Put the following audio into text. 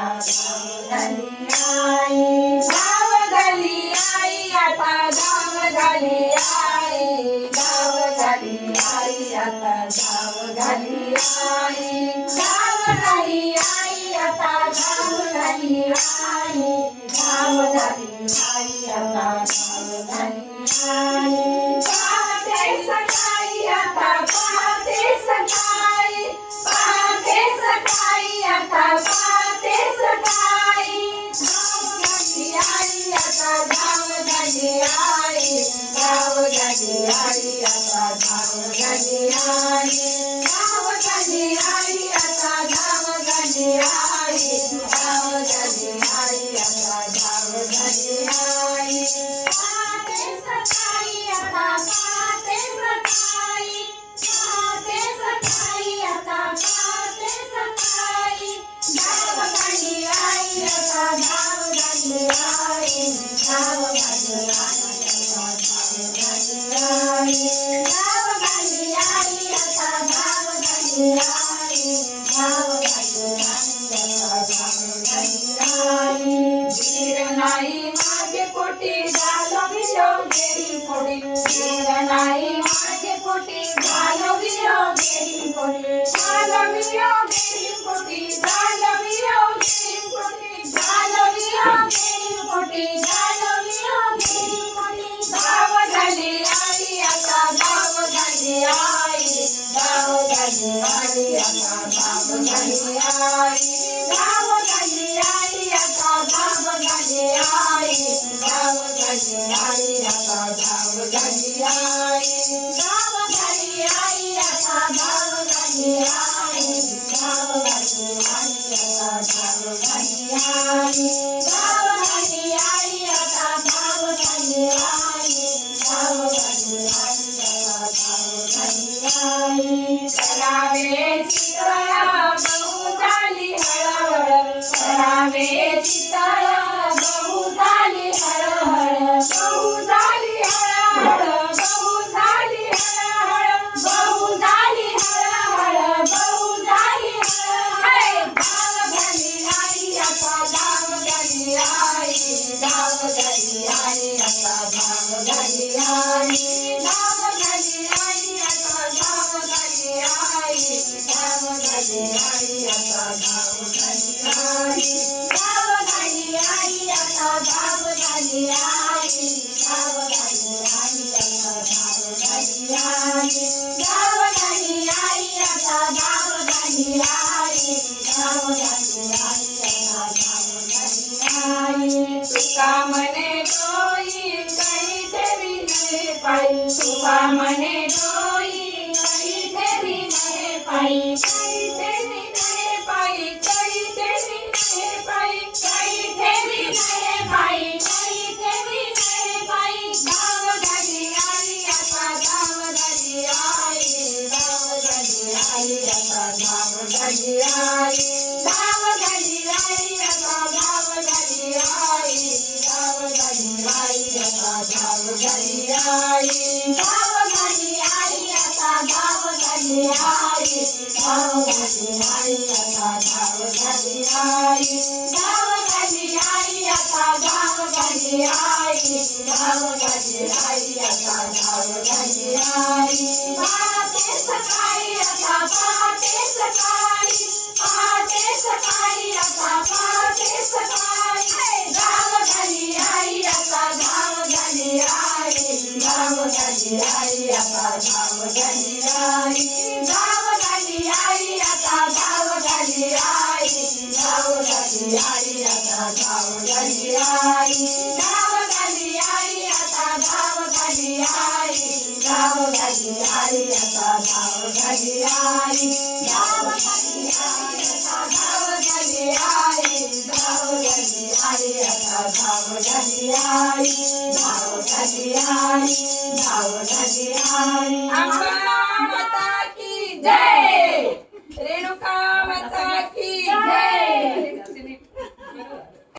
धाव झाली आई, धाव झाली आई आता धाव झाली आई, धाव झाली आई आता धाव झाली आई, धाव झाली आई आता धाव झाली आई, धाव झाली आई आता धाव झाली आई, पहाटे सकाळी आता पहाटे सकाळी, पहाटे सकाळी आता पहाटे सकाळी, धाव झाली आई आता धाव झाली आई, धाव झाली आई आता धाव झाली आई, धाव झाली आई आता धाव झाली आई, धाव झाली आई आता धाव झाली आई, पहाटे सकाळी आता पहाटे सकाळी, पहाटे सकाळी आता पहाटे सकाळी, धाव झाली आई आता धाव झाली आई, धाव झाली आई आता धाव झाली आई, धाव झाली आई आता धाव झाली आई, धाव झाली आई आता धाव झाली आई, धीर नाही माझे पोटी घालविलो गेली पोटी, धीर नाही माझे पोटी घालविलो गेली पोटी, घालविलो गेली पोटी, घालविलो गेली पोटी, घालविलो गेली पोटी, घालविलो गेली पोटी, धाव झाली आई आता धाव झाली आई, धाव झाली आई आता धाव झाली आई, धाव झाली आई आता धाव झाली आई, धाव झाली आई आता धाव झाली आई, धाव झाली आई आता धाव झाली आई, धाव झाली आई आता धाव झाली आई, धाव झाली आई आता धाव झाली आई, धाव झाली आई आता धाव झाली आई, करावे चितळा गहू झाली हळहळ, करावे चितळा गहू झाली हळहळ, गहू झाली हळहळ, गहू झाली हळहळ, गहू झाली हळहळ, गहू झाली हळहळ, धाव झाली आई आता धाव झाली आई, धाव झाली आई आता धाव झाली आई, धाव झाली आई आता धाव झाली आई, धाव झाली आई आता धाव झाली आई, धाव झाली आई आता धाव झाली आई, धाव झाली आई आता धाव झाली आई, धाव झाली आई आता धाव झाली आई, धाव झाली आई आता धाव झाली आई, तुका मने डोई काही ठेवी नये पायी, तुका मने डोई काही ठेवी नये पायी, काही ठेवी नये पायी, काही ठेवी नये पायी, काही ठेवी नये पायी, काही ठेवी नये पायी, धाव झाली आई आता धाव झाली आई, धाव झाली आई आता धाव झाली आई, धाव झाली आई आता धाव झाली आई, धाव झाली आई आता धाव झाली आई, धाव झाली आई आता धाव झाली आई, धाव झाली आई आता धाव झाली आई, धाव झाली आई आता धाव झाली आई, धाव झाली आई आता धाव झाली आई, पहाटे सकाळी आता पहाटे सकाळी, पहाटे सकाळी आता पहाटे सकाळी, धाव झाली आई आता धाव झाली आई, धाव झाली आई आता धाव झाली आई, धाव झाली आई आता धाव झाली आई, धाव झाली आई आता धाव झाली आई, धाव झाली आई आता धाव झाली आई, धाव झाली आई आता धाव झाली आई, धाव झाली आई आता धाव झाली आई, धाव झाली आई आता धाव झाली आई, धाव झाली आई, धाव झाली आई.